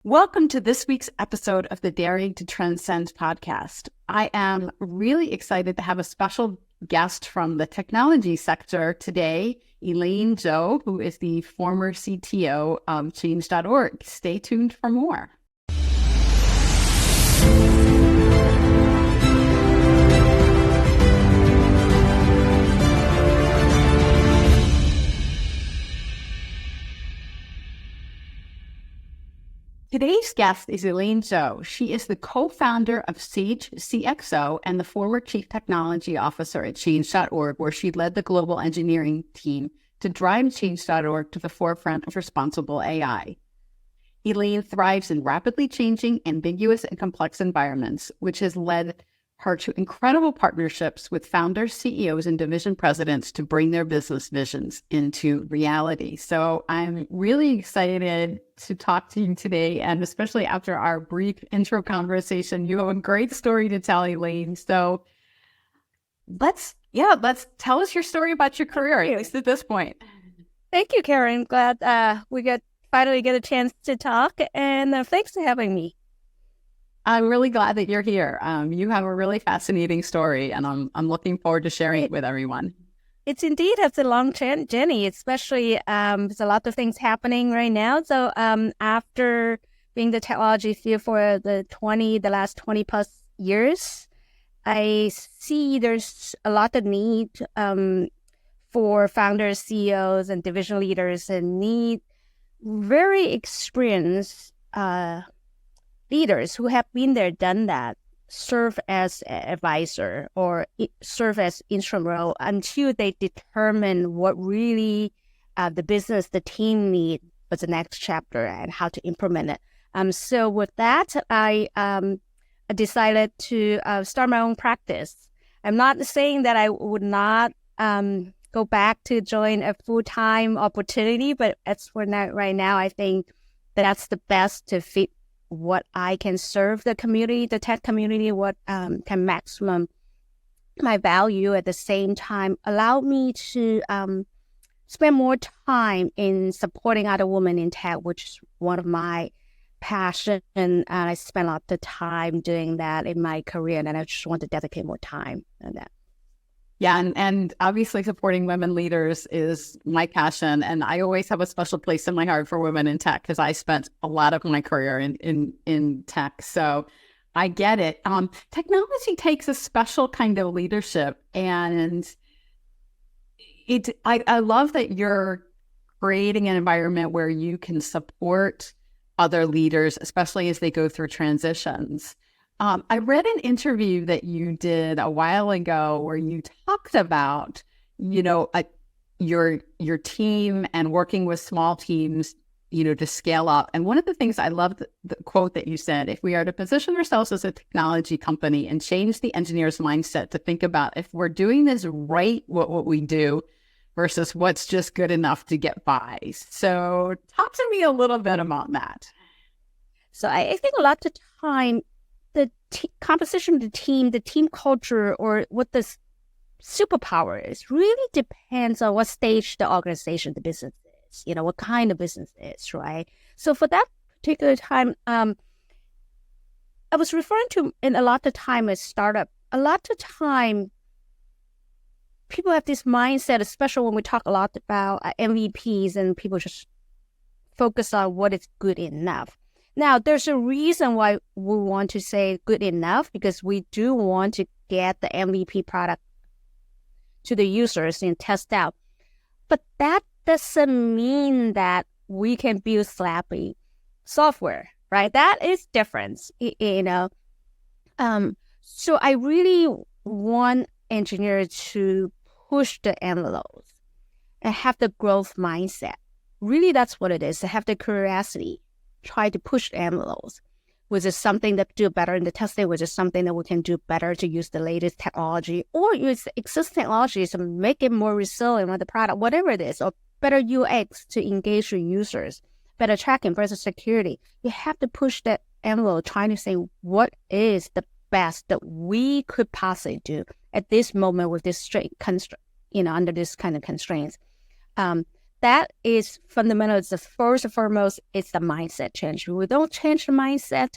Welcome to this week's episode of the Daring to Transcend podcast. I am really excited to have a special guest from the technology sector today, Elaine Zhou, who is the former CTO of Change.org. Stay tuned for more. Today's guest is Elaine Zhou. She is the co-founder of Siege CXO and the former chief technology officer at Change.org, where she led the global engineering team to drive Change.org to the forefront of responsible AI. Elaine thrives in rapidly changing, ambiguous, and complex environments, which has led her to incredible partnerships with founders, CEOs, and division presidents to bring their business visions into reality. So I'm really excited to talk to you today, and especially after our brief intro conversation. You have a great story to tell, Elaine. So let's tell us your story about your career, at least at this point. Thank you, Karen. Glad we finally get a chance to talk, and thanks for having me. I'm really glad that you're here. You have a really fascinating story, and I'm looking forward to sharing it with everyone. It's indeed a long journey, especially there's a lot of things happening right now. So after being in the technology field for the last 20 plus years, I see there's a lot of need for founders, CEOs, and division leaders, and need very experienced leaders who have been there, done that, serve as an advisor or serve as instrumental until they determine what really the business, the team need for the next chapter and how to implement it. So with that, I decided to start my own practice. I'm not saying that I would not go back to join a full-time opportunity, but as for now, right now, I think that's the best to fit what I can serve the community, the tech community, what can maximum my value at the same time, allow me to spend more time in supporting other women in tech, which is one of my passion. And I spent a lot of time doing that in my career, and I just want to dedicate more time on that. Yeah, and obviously supporting women leaders is my passion, and I always have a special place in my heart for women in tech because I spent a lot of my career in tech. So I get it. Technology takes a special kind of leadership, and I love that you're creating an environment where you can support other leaders, especially as they go through transitions. I read an interview that you did a while ago where you talked about, your team and working with small teams, to scale up. And one of the things I loved, the quote that you said, if we are to position ourselves as a technology company and change the engineer's mindset to think about if we're doing this right, what we do versus what's just good enough to get by. So talk to me a little bit about that. So I think a lot of time, the composition of the team culture, or what the superpower is, really depends on what stage the organization, the business is, what kind of business it is, right? So for that particular time, I was referring to in a lot of time as startup. A lot of time, people have this mindset, especially when we talk a lot about MVPs, and people just focus on what is good enough. Now, there's a reason why we want to say good enough, because we do want to get the MVP product to the users and test out. But that doesn't mean that we can build sloppy software, right? That is different, So I really want engineers to push the envelopes and have the growth mindset. Really, that's what it is, to have the curiosity. Try to push the envelopes. Was it something that do better in the testing? Was it something that we can do better to use the latest technology, or use existing technologies to make it more resilient with the product, whatever it is, or better UX to engage your users, better tracking versus security? You have to push that envelope, trying to say what is the best that we could possibly do at this moment with this straight under this kind of constraints. that is fundamental. It's the first and foremost, it's the mindset change. If we don't change the mindset,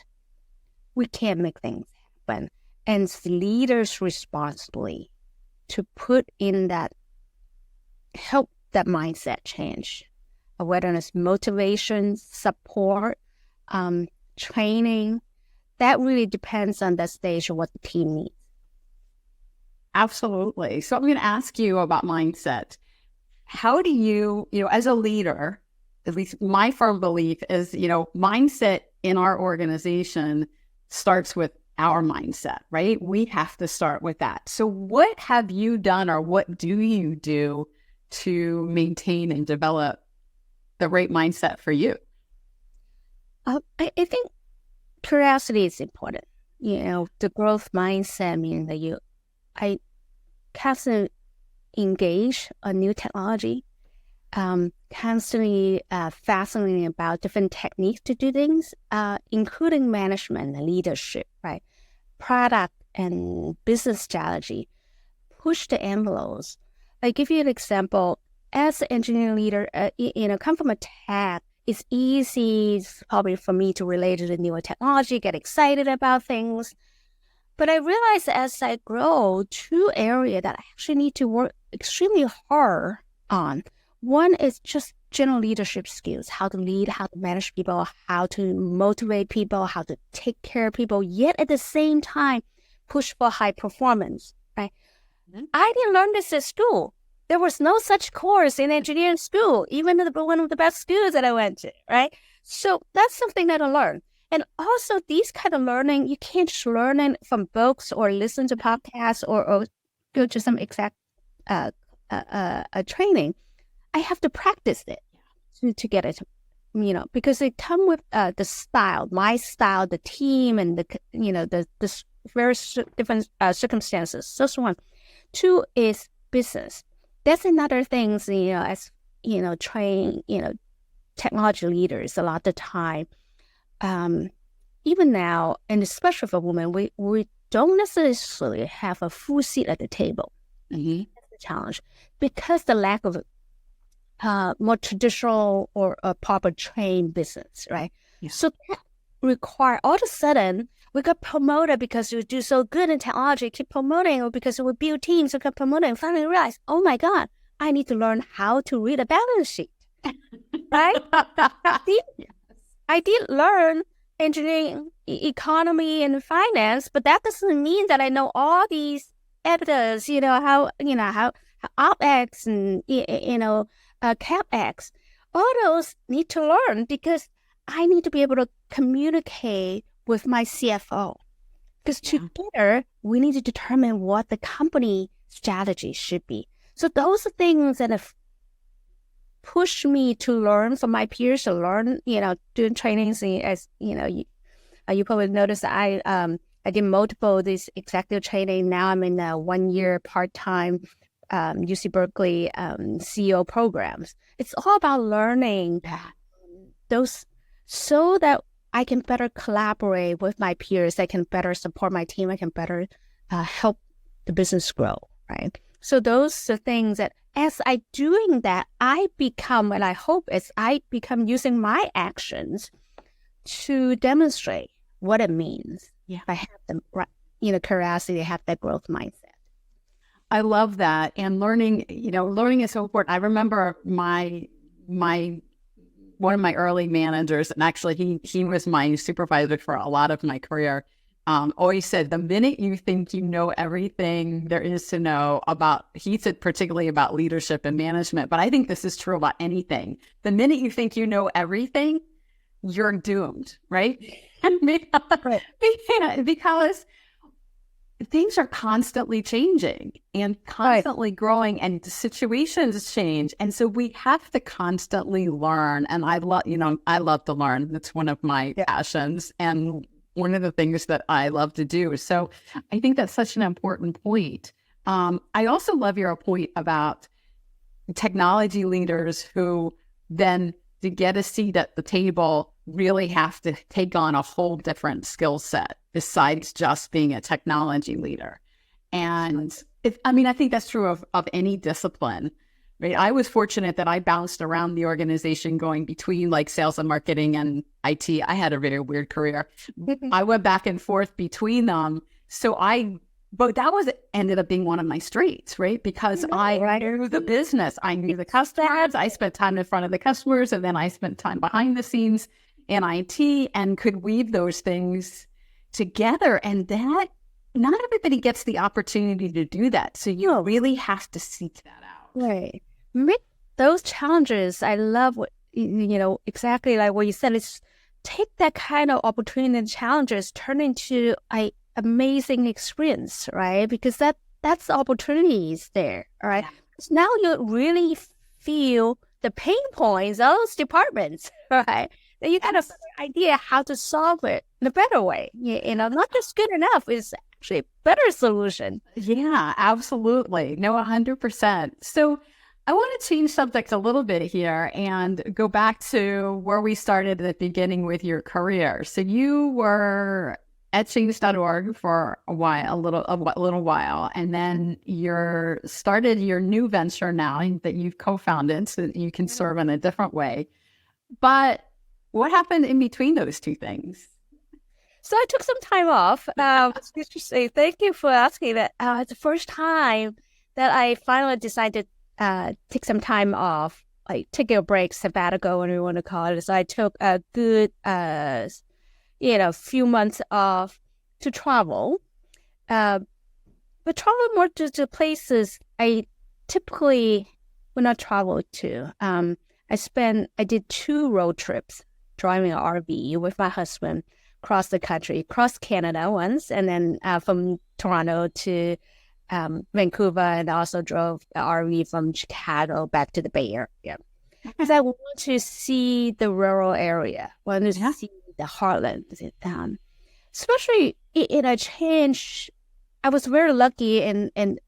we can't make things happen. And it's the leader's responsibility to put in that, help that mindset change, whether it's motivation, support, training. That really depends on the stage of what the team needs. Absolutely. So I'm going to ask you about mindset. How do you, as a leader, at least my firm belief is, mindset in our organization starts with our mindset, right? We have to start with that. So what have you done, or what do you do to maintain and develop the right mindset for you? I think curiosity is important. The growth mindset means that I constantly engage a new technology, constantly fascinating about different techniques to do things, including management and leadership, right? Product and business strategy, push the envelopes. I give you an example. As an engineering leader, come from a tech, it's easy probably for me to relate to the newer technology, get excited about things. But I realized as I grow, two areas that I actually need to work extremely hard on. One is just general leadership skills, how to lead, how to manage people, how to motivate people, how to take care of people, yet at the same time, push for high performance, right? Mm-hmm. I didn't learn this at school. There was no such course in engineering school, even one of the best schools that I went to, right? So that's something that I learned. And also these kind of learning, you can't just learn it from books or listen to podcasts or go to some exact training. I have to practice it to get it, because it come with the style, my style, the team, and the various different circumstances. That's one. Two is business. That's another thing, as train, technology leaders a lot of the time. Even now, and especially for women, we don't necessarily have a full seat at the table. Mm-hmm. That's the challenge, because the lack of more traditional or a proper trained business, right? Yeah. So that require, all of a sudden, we got promoted because we do so good in technology, keep promoting, or because we build teams, we got promoted, and finally realize, oh my God, I need to learn how to read a balance sheet, right? I did learn engineering, economy, and finance, but that doesn't mean that I know all these evidence, how OpEx and, CapEx. All those need to learn, because I need to be able to communicate with my CFO. Because together, we need to determine what the company strategy should be. So those are things that have pushed me to learn from my peers, to learn, doing trainings. As you probably noticed, I did multiple these executive training. Now I'm in a 1 year part-time UC Berkeley CEO programs. It's all about learning those so that I can better collaborate with my peers. I can better support my team. I can better help the business grow, right? So those are things that as I doing that, I become, and I hope is I become using my actions to demonstrate what it means. Yeah, I have the curiosity, have that growth mindset. I love that. And learning is so important. I remember my one of my early managers, and actually he was my supervisor for a lot of my career, always said, the minute you think you know everything there is to know about, he said particularly about leadership and management, but I think this is true about anything. The minute you think you know everything, you're doomed, right? Because things are constantly changing and constantly growing, and situations change. And so we have to constantly learn. And I love to learn. That's one of my passions and one of the things that I love to do. So I think that's such an important point. I also love your point about technology leaders who then, to get a seat at the table, really have to take on a whole different skill set besides just being a technology leader. And I think that's true of any discipline. Right. I was fortunate that I bounced around the organization going between like sales and marketing and IT. I had a very weird career. I went back and forth between them. But that ended up being one of my strengths, right? Because I knew the business, I knew the customers, I spent time in front of the customers, and then I spent time behind the scenes in IT and could weave those things together. And that, not everybody gets the opportunity to do that. So you really have to seek that out. Right. Make those challenges. I love what, exactly like what you said. It's take that kind of opportunity and challenges, turn into an amazing experience, right? Because that's the opportunities there, all right? So now you really feel the pain points of those departments, right? Then you got a better idea how to solve it in a better way. Not just good enough, it's actually a better solution. Yeah, absolutely. No, 100%. So I want to change subjects a little bit here and go back to where we started at the beginning with your career. So you were at change.org for a little while, and then you started your new venture now that you've co-founded so that you can serve in a different way. But what happened in between those two things? So I took some time off. Thank you for asking that. It's the first time that I finally decided to take some time off, like take a break, sabbatical, whatever you want to call it. So I took a good, few months off to travel, but travel more to places I typically would not travel to. I did 2 road trips driving an RV with my husband across the country, across Canada once, and then from Toronto to Vancouver, and also drove the RV from Chicago back to the Bay Area. Because I want to see the rural area, want to see the heartland. Especially in a change, I was very lucky in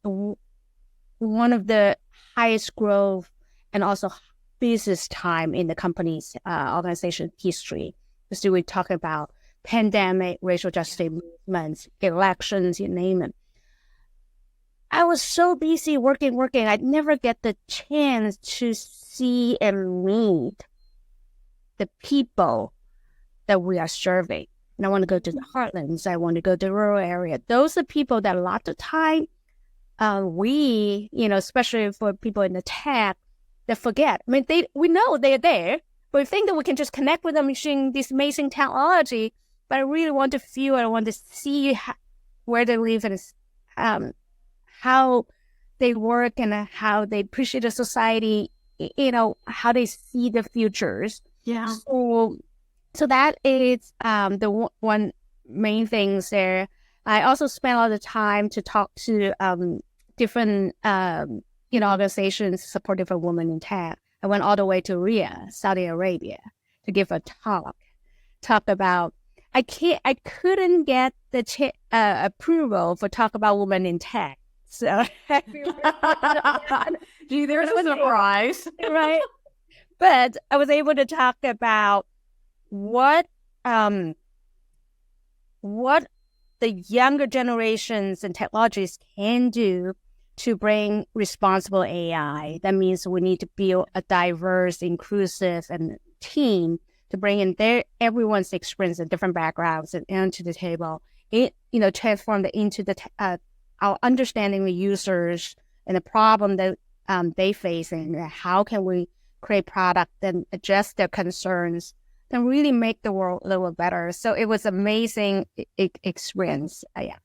one of the highest growth and also business time in the company's organization history. So we talk about pandemic, racial justice movements, elections, you name it. I was so busy working. I'd never get the chance to see and meet the people that we are serving. And I want to go to the heartlands. I want to go to the rural area. Those are people that a lot of time we, especially for people in the tech, they forget. I mean, we know they're there, but we think that we can just connect with them using this amazing technology. But I really want to feel, I want to see where they live and how they work and how they appreciate the society, how they see the futures. Yeah. So that is the one main things there. I also spent a lot of time to talk to different organizations supportive of women in tech. I went all the way to Riyadh, Saudi Arabia, to give a talk about. I couldn't get the approval for talk about women in tech. So, gee, there's a surprise, right? But I was able to talk about what the younger generations and technologies can do to bring responsible AI. That means we need to build a diverse, inclusive, and team to bring in everyone's experience and different backgrounds and into the table. Transform it into our understanding the users and the problem that they face, and how can we create product and address their concerns and really make the world a little better. So it was amazing experience. Yeah.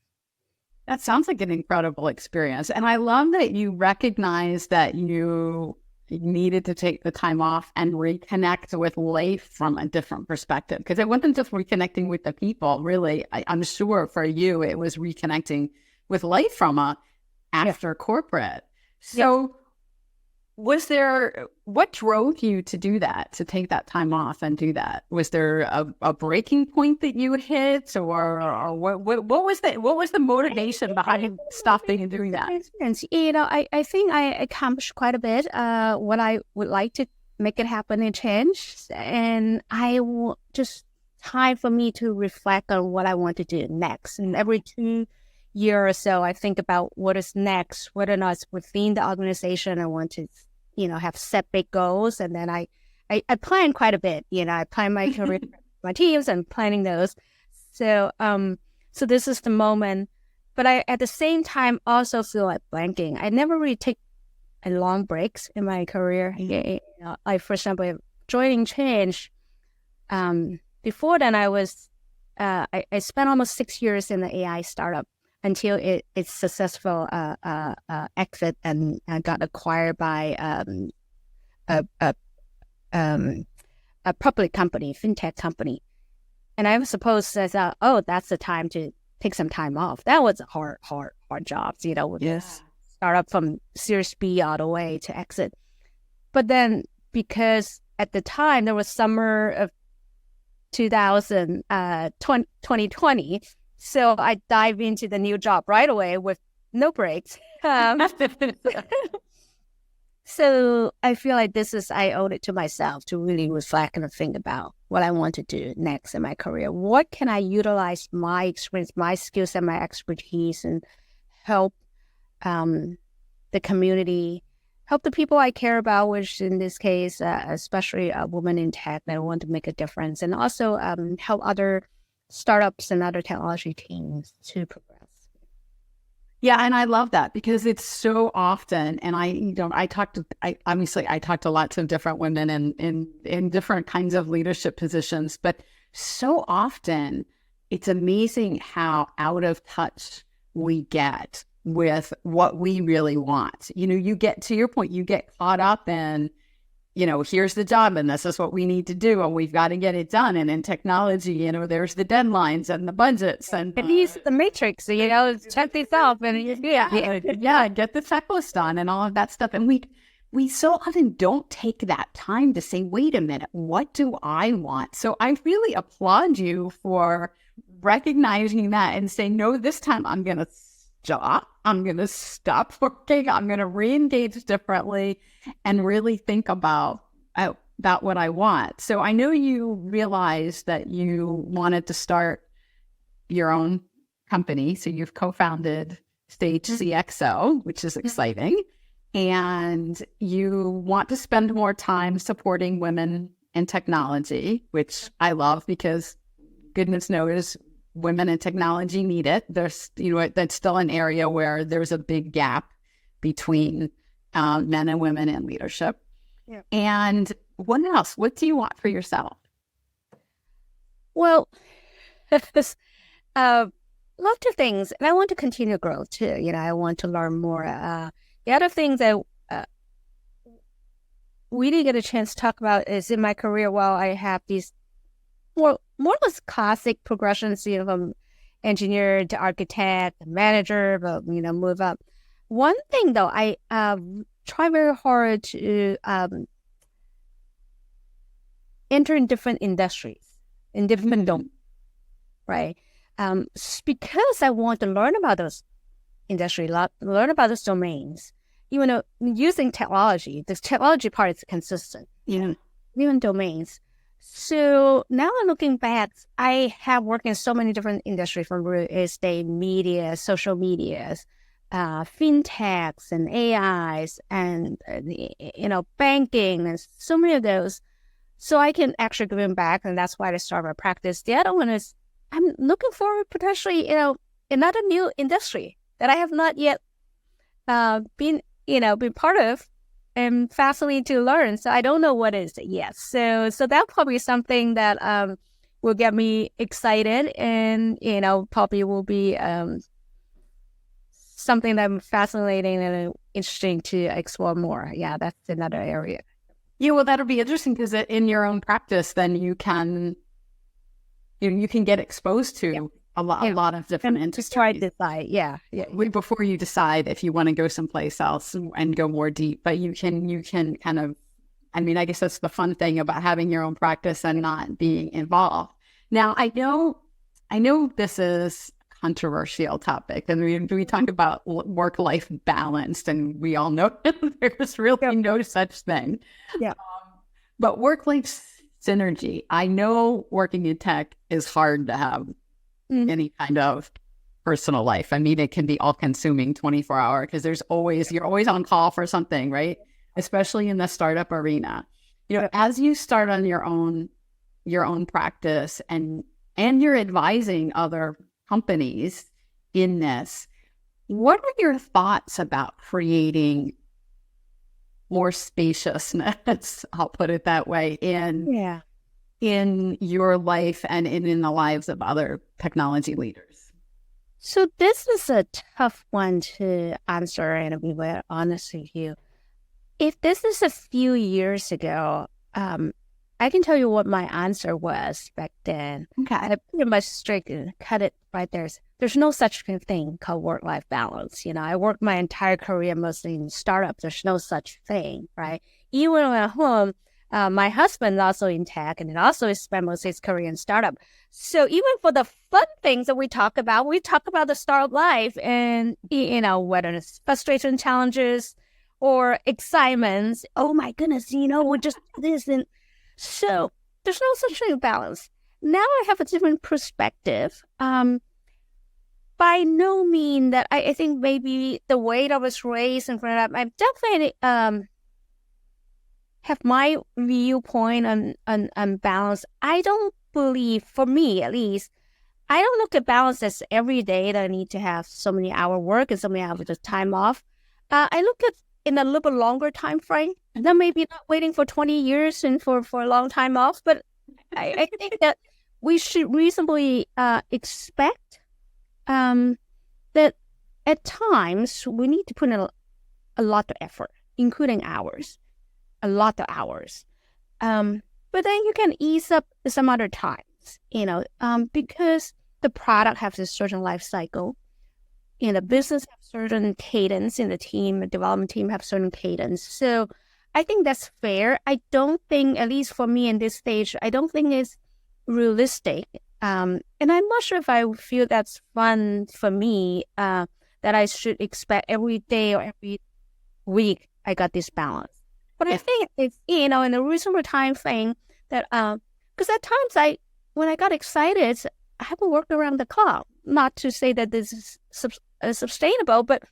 That sounds like an incredible experience. And I love that you recognize that you needed to take the time off and reconnect with life from a different perspective. Because it wasn't just reconnecting with the people, really. I'm sure for you, it was reconnecting with life from after corporate. So what drove you to do that, to take that time off and do that? Was there a breaking point that you hit, or what was the motivation behind stopping and doing that? I think I accomplished quite a bit. What I would like to make it happen and change, and I will just time for me to reflect on what I want to do next. And every 2 years or so, I think about what is next, whether or not it's within the organization I want to have set big goals. And then I plan quite a bit. I plan my career, my teams, and planning those. So so this is the moment. But I at the same time also feel like blanking. I never really take a long breaks in my career. I, for example, joining Change. Before then, I spent almost 6 years in the AI startup until its successful exit and got acquired by a public company, fintech company. And I was supposed to say, oh, that's the time to take some time off. That was a hard job, with startup from Series B all the way to exit. But then because at the time, there was summer of 2020, so I dive into the new job right away with no breaks. So I feel like I owe it to myself to really reflect and think about what I want to do next in my career. What can I utilize my experience, my skills, and my expertise and help the community, help the people I care about, which in this case, especially women in tech that want to make a difference, and also help other startups and other technology teams to progress. Yeah, and I love that because it's so often, and I talk to lots of different women in different kinds of leadership positions, but so often it's amazing how out of touch we get with what we really want. You get to your point, you get caught up in, here's the job and this is what we need to do and we've got to get it done. And in technology, there's the deadlines and the budgets and use the matrix, check these off and get the checklist done and all of that stuff. And we so often don't take that time to say, wait a minute, what do I want? So I really applaud you for recognizing that and saying, no, this time I'm going to stop. I'm going to stop working. I'm going to re-engage differently and really think about what I want. So I know you realized that you wanted to start your own company. So you've co-founded Siege CXO, which is exciting. And you want to spend more time supporting women in technology, which I love because goodness knows women in technology need it. There's, that's still an area where there's a big gap between men and women in leadership. Yeah. And what else? What do you want for yourself? Well, lots of things. And I want to continue growth too. I want to learn more. The other thing that we didn't get a chance to talk about is in my career, while I have these more or less classic progressions, from engineer to architect, manager, but, move up. One thing though, I try very hard to enter in different industries, in different domains, right? Because I want to learn about those industries, learn about those domains. Even using technology, the technology part is consistent, even domains. So now I'm looking back, I have worked in so many different industries, from real estate, media, social medias, fintechs and AIs and, banking and so many of those. So I can actually give them back, and that's why I started my practice. The other one is I'm looking forward potentially, another new industry that I have not yet been part of. And fascinating to learn. So I don't know what is it yet. So that probably is something that will get me excited, and probably will be something that I'm fascinating and interesting to explore more. Yeah, that's another area. Yeah, well, that'll be interesting because in your own practice, then you can get exposed to a lot of different industries. Just try to decide, before you decide if you want to go someplace else and go more deep. But you can kind of, I guess that's the fun thing about having your own practice and not being involved. Now, I know this is a controversial topic, and we talk about work-life balance, and we all know there's really no such thing. Yeah. But work-life synergy, I know working in tech is hard to have any kind of personal life. It can be all consuming 24-hour because you're always on call for something, right? especially in the startup arena. As you start on your own practice and you're advising other companies in this, what are your thoughts about creating more spaciousness, I'll put it that way, in your life and in the lives of other technology leaders? So this is a tough one to answer, and I'll be very honest with you. If this is a few years ago, I can tell you what my answer was back then. Okay. I pretty much straight cut it right there. There's no such thing called work-life balance. I worked my entire career mostly in startups. There's no such thing, right? Even when I'm at home, my husband also in tech, and he also spent most of his career in startup. So even for the fun things that we talk about the startup life, and whether it's frustration, challenges, or excitements. Oh my goodness, we just this and so there's no such thing as balance. Now I have a different perspective. By no means that I think maybe the way that I was raised and brought up, I definitely have my viewpoint on balance. I don't believe, for me at least, I don't look at balance as every day that I need to have so many hour work and so many hours of time off. I look at in a little bit longer time frame, and then maybe not waiting for 20 years and for a long time off. But I think that we should reasonably expect that at times we need to put in a lot of effort, including hours, a lot of hours. But then you can ease up some other times, because the product has a certain life cycle. The business have certain cadence, in the development team have certain cadence. So I think that's fair. I don't think, at least for me in this stage, I don't think it's realistic. And I'm not sure if I feel that's fun for me, that I should expect every day or every week I got this balance. But I think it's, in a reasonable time frame that, because at times when I got excited, I have to work around the clock. Not to say that this is sustainable, but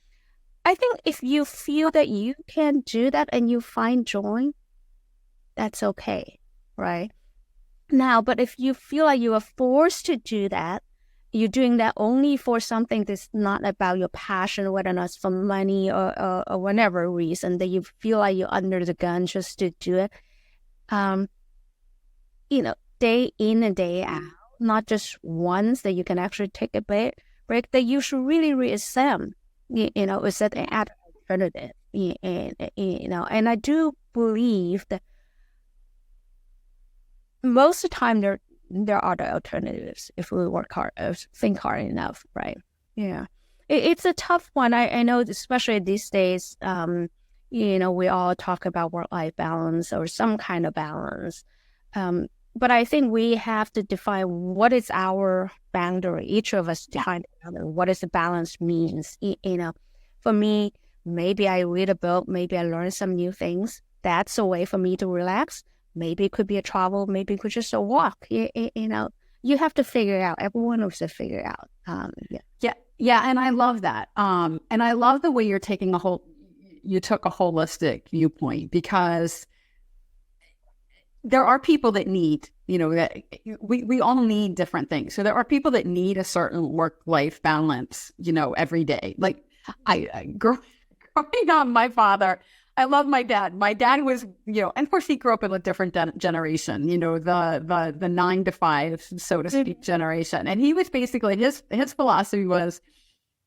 I think if you feel that you can do that and you find joy, that's okay, right? Now, but if you feel like you are forced to do that, you're doing that only for something that's not about your passion, whether or not it's for money or whatever reason, that you feel like you're under the gun just to do it, day in and day out, not just once that you can actually take a break, that you should really reexamine, is that an alternative, and I do believe that most of the time there are the alternatives if we work hard, think hard enough, right? Yeah. It's a tough one. I know, especially these days, we all talk about work-life balance or some kind of balance. But I think we have to define what is our boundary. Each of us define what is the balance means. For me, maybe I read a book, maybe I learn some new things. That's a way for me to relax. Maybe it could be a travel, maybe it could just a walk. You have to figure it out. Everyone has to figure it out. Yeah, and I love that. And I love the way you took a holistic viewpoint, because there are people that need, that we all need different things. So there are people that need a certain work-life balance, every day. Like growing up, my father, I love my dad. My dad was, and of course he grew up in a different generation, the 9 to 5, so to speak, generation. And he was basically, his philosophy was,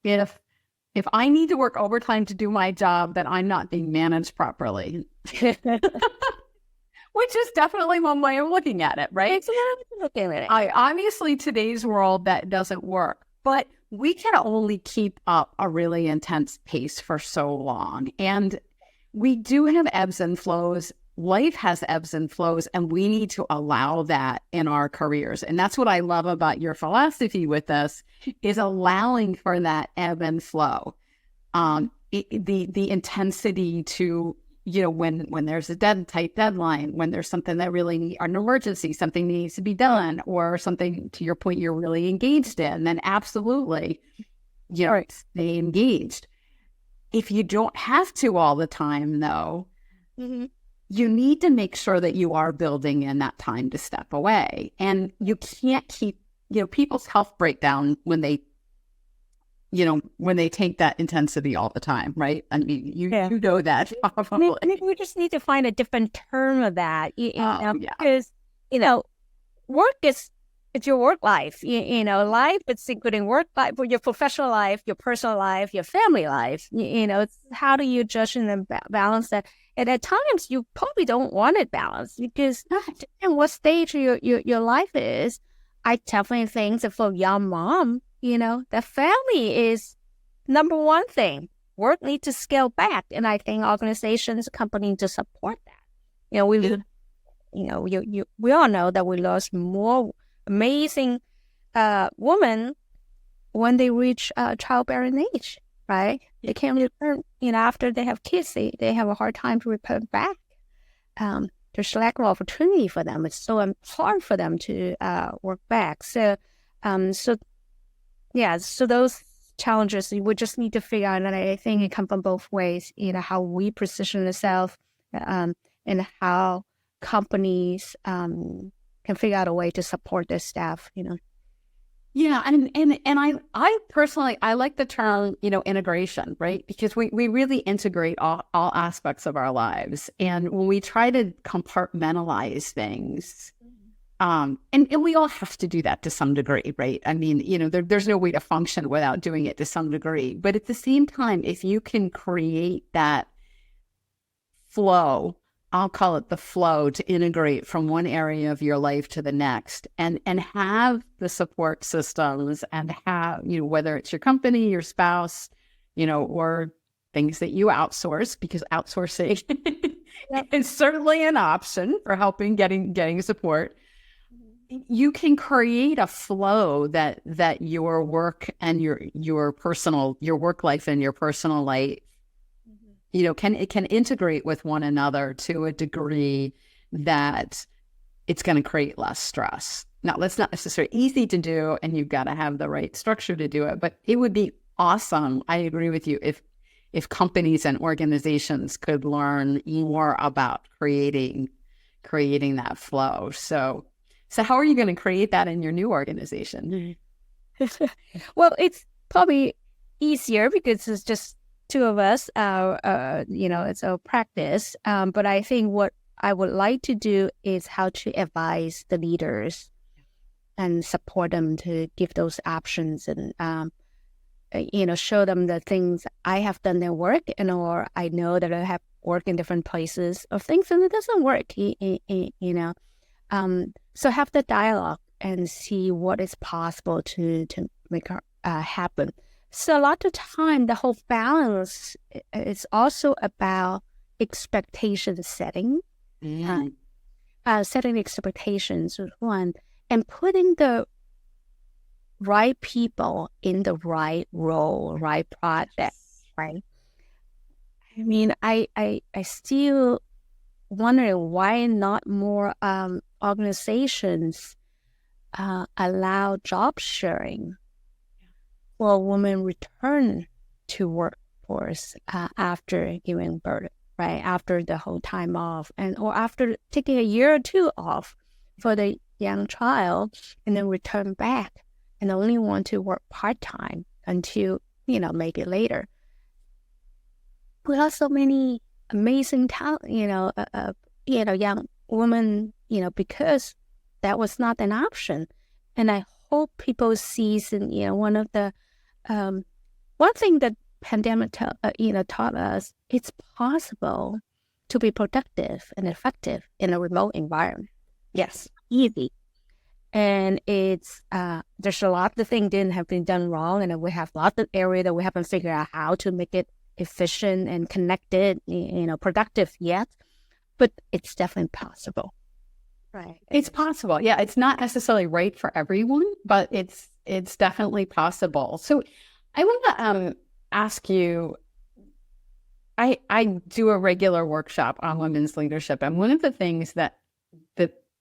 if I need to work overtime to do my job, then I'm not being managed properly. Which is definitely one way of looking at it, right? It's looking at it. Obviously, today's world, that doesn't work. But we can only keep up a really intense pace for so long. And we do have ebbs and flows. Life has ebbs and flows, and we need to allow that in our careers. And that's what I love about your philosophy with us, is allowing for that ebb and flow. The intensity to, when there's a tight deadline, when there's something that really an emergency, something needs to be done, or something, to your point, you're really engaged in, then absolutely, stay engaged. If you don't have to all the time, though, Mm-hmm. you need to make sure that you are building in that time to step away. And you can't keep, people's health breakdown when they take that intensity all the time, right? I mean, you know that probably. I mean, we just need to find a different term of that, Yeah. because, work it's your work life, life, it's including work life, your professional life, your personal life, your family life, it's how do you judge and balance that? And at times you probably don't want it balanced because depending what stage your life is, I definitely think that for a young mom, the family is number one thing. Work needs to scale back. And I think organizations, companies to support that. We all know that we lost more amazing women when they reach childbearing age, right? They can't return, after they have kids, they have a hard time to return back. There's lack of opportunity for them. It's so hard for them to work back. So those challenges, we just need to figure out, and I think it comes from both ways, how we position ourselves and how companies can figure out a way to support their staff, Yeah, and I personally I like the term, integration, right? Because we really integrate all aspects of our lives. And when we try to compartmentalize things, and we all have to do that to some degree, right? I mean, there's no way to function without doing it to some degree. But at the same time, if you can create that flow, I'll call it the flow, to integrate from one area of your life to the next, and have the support systems, and have, whether it's your company, your spouse, or things that you outsource, because outsourcing is certainly an option for helping getting support. You can create a flow that your work and your work life and your personal life can integrate with one another to a degree that it's going to create less stress. Now, that's not necessarily easy to do, and you've got to have the right structure to do it, but it would be awesome. I agree with you. If companies and organizations could learn more about creating that flow. So how are you going to create that in your new organization? Well, it's probably easier because it's just two of us, it's a practice. But I think what I would like to do is how to advise the leaders and support them to give those options and, show them the things I have done their work, or I know that I have worked in different places of things and it doesn't work, So have the dialogue and see what is possible to make happen. So a lot of time, the whole balance is also about expectation setting, setting expectations is one, and putting the right people in the right role, right project, right? I mean, I still wonder why not more organizations allow job sharing for women return to workforce after giving birth, right? After the whole time off, or after taking a year or two off for the young child, and then return back and only want to work part-time until, maybe later. We have so many amazing talent, young women, because that was not an option. And I hope people see, one thing that pandemic taught us, it's possible to be productive and effective in a remote environment. Yes, easy. And it's there's a lot of things didn't have been done wrong, and we have lots of area that we haven't figured out how to make it efficient and connected, productive yet. But it's definitely possible. Right. It's possible. Yeah, it's not necessarily right for everyone, but it's definitely possible. So I want to ask you, I do a regular workshop on women's leadership, and one of the things that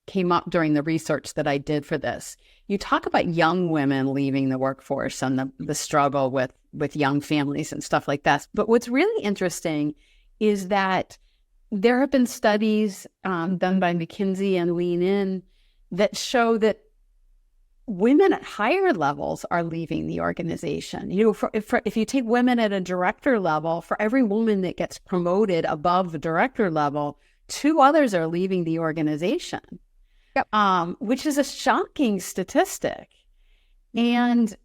came up during the research that I did for this, you talk about young women leaving the workforce and the struggle with young families and stuff like that. But what's really interesting is that there have been studies done by McKinsey and Lean In that show that women at higher levels are leaving the organization. If you take women at a director level, for every woman that gets promoted above the director level, 2 others are leaving the organization. Yep. Which is a shocking statistic. And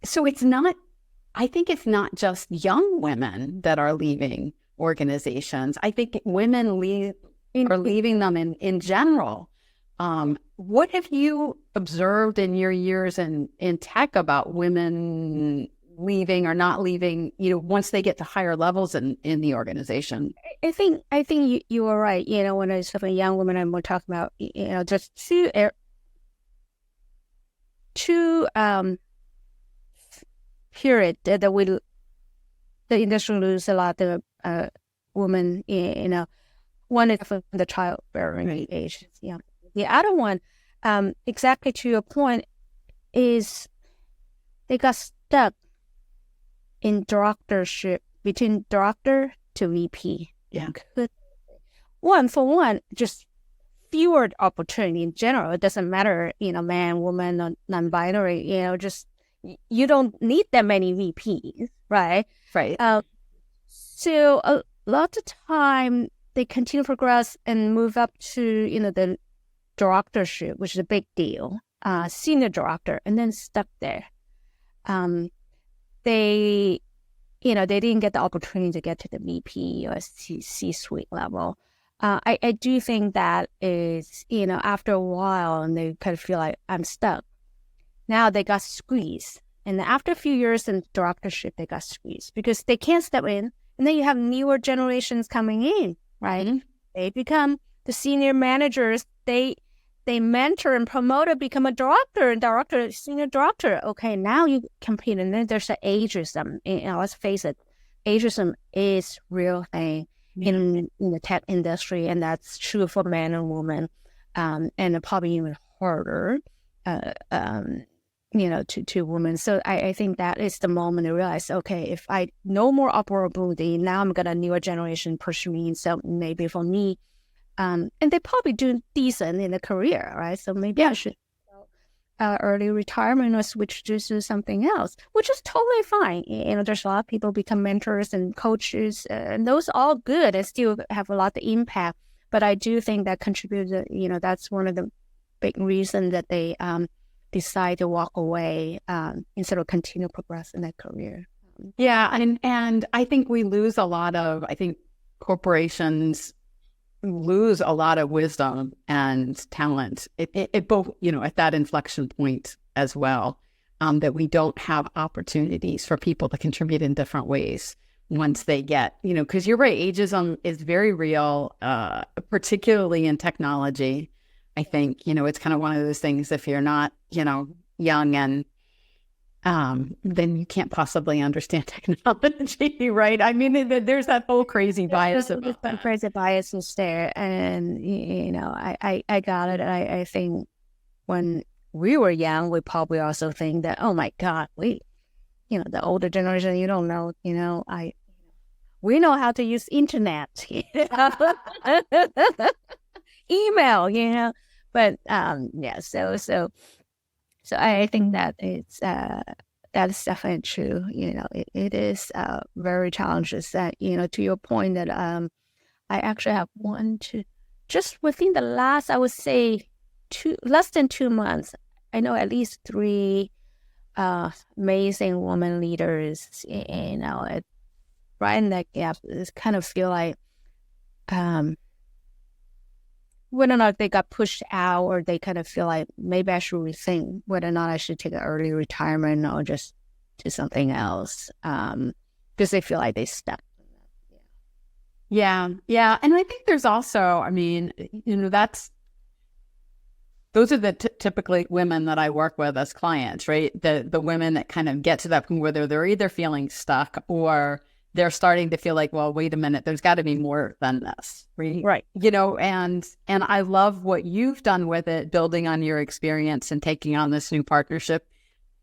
so I think it's not just young women that are leaving organizations. I think women are leaving them in general. What have you observed in your years in tech about women leaving or not leaving, once they get to higher levels in the organization? I think you are right. When I was talking about young women, I'm more talking about, just two period that the industry lose a lot of women. One is from the childbearing age. Yeah. The other one, exactly to your point, is they got stuck in directorship, between director to VP. Yeah. One, just fewer opportunity in general. It doesn't matter, man, woman, or non-binary, just you don't need that many VPs, right? Right. So a lot of time they continue to progress and move up to, the directorship, which is a big deal, senior director, and then stuck there. They didn't get the opportunity to get to the VP or C-suite level. I do think that is, after a while, and they kind of feel like, I'm stuck. Now they got squeezed. And after a few years in directorship, they got squeezed because they can't step in. And then you have newer generations coming in, right? Mm-hmm. They become the senior managers. They mentor and promote to become a director and senior director. Okay, now you compete. And then there's the ageism. Let's face it, ageism is real thing in the tech industry. And that's true for men and women. And probably even harder, to women. So I think that is the moment I realize, okay, if I no more operability, now I'm going to newer generation push me. So maybe for me, and they probably do decent in a career, right? So maybe I should early retirement or switch to something else, which is totally fine. There's a lot of people become mentors and coaches, and those are all good and still have a lot of impact. But I do think that contributes, that's one of the big reasons that they decide to walk away instead of continue to progress in their career. Yeah, and I think we lose corporations lose a lot of wisdom and talent. It both, at that inflection point as well, that we don't have opportunities for people to contribute in different ways once they get, because you're right, ageism is very real, particularly in technology. I think, it's kind of one of those things, if you're not, young and then you can't possibly understand technology, right? I mean, there's that whole crazy bias. Crazy bias is there. And, I got it. And I think when we were young, we probably also think that, oh my God, the older generation, you don't know, we know how to use internet, email, but so I think that it's that is definitely true. It is very challenging. That to your point that I actually have just within the last, I would say less than 2 months, I know at least 3 amazing women leaders. Right in that gap, it's kind of feel like whether or not they got pushed out, or they kind of feel like maybe I should rethink whether or not I should take an early retirement or just do something else, because they feel like they stuck. Yeah. And I think there's also, those are the typically women that I work with as clients, right? The women that kind of get to that point where they're either feeling stuck or they're starting to feel like, well, wait a minute, there's got to be more than this, right? Right. And I love what you've done with it, building on your experience and taking on this new partnership.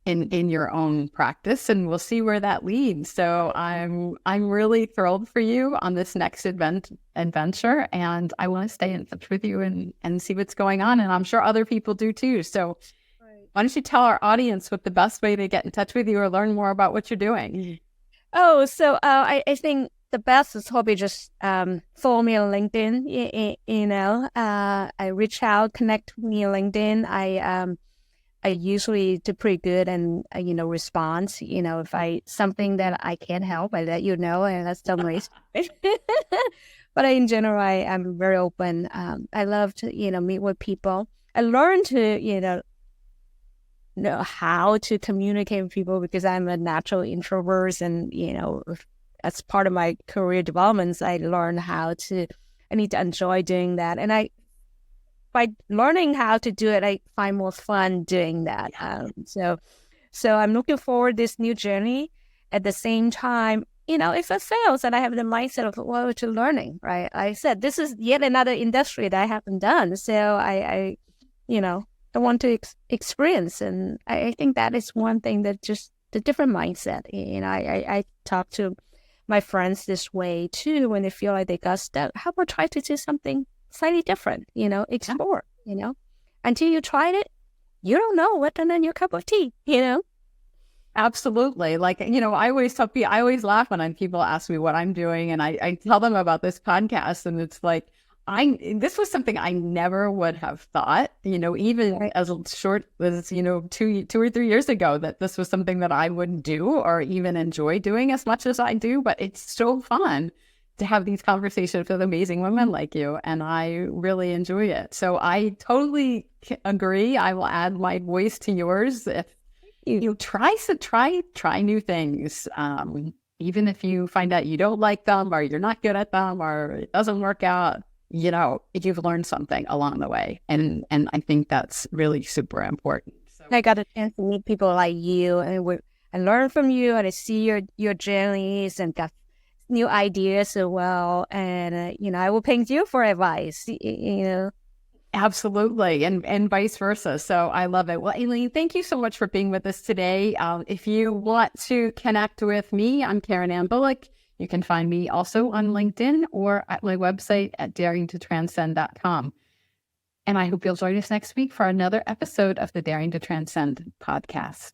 in your own practice, and we'll see where that leads. So I'm really thrilled for you on this next adventure, and I want to stay in touch with you and see what's going on, and I'm sure other people do too. So why don't you tell our audience what the best way to get in touch with you or learn more about what you're doing? Oh, so I think the best is probably just follow me on LinkedIn. I reach out, connect with me on LinkedIn. I usually do pretty good and respond. If something that I can't help, I let you know, and that's the way. But in general, I'm very open. I love to meet with people. I learned to know how to communicate with people because I'm a natural introvert, and as part of my career developments, I learned I need to enjoy doing that, and by learning how to do it, I find more fun doing that. So I'm looking forward to this new journey. At the same time, if it fails, and I have the mindset of to learning, right? I said this is yet another industry that I haven't done, so I want to experience, and I think that is one thing that just the different mindset. I talk to my friends this way too when they feel like they got stuck. How about try to do something slightly different, explore, until you tried it, you don't know what's in your cup of tea, Absolutely. Like, I always laugh when people ask me what I'm doing, and I tell them about this podcast, and it's like, this was something I never would have thought, even as short as, 2 or 3 years ago, that this was something that I wouldn't do or even enjoy doing as much as I do. But it's so fun to have these conversations with amazing women like you, and I really enjoy it. So I totally agree. I will add my voice to yours. If you try new things, even if you find out you don't like them or you're not good at them or it doesn't work out, you've learned something along the way, and I think that's really super important. So I got a chance to meet people like you, and I learn from you, and I see your journeys and got new ideas as well, and I will ping you for advice. Absolutely, and vice versa. So I love it. Well, Elaine, thank you so much for being with us today. If you want to connect with me, I'm Karen Ann Bulluck. You can find me also on LinkedIn or at my website at daringtotranscend.com. And I hope you'll join us next week for another episode of the Daring to Transcend podcast.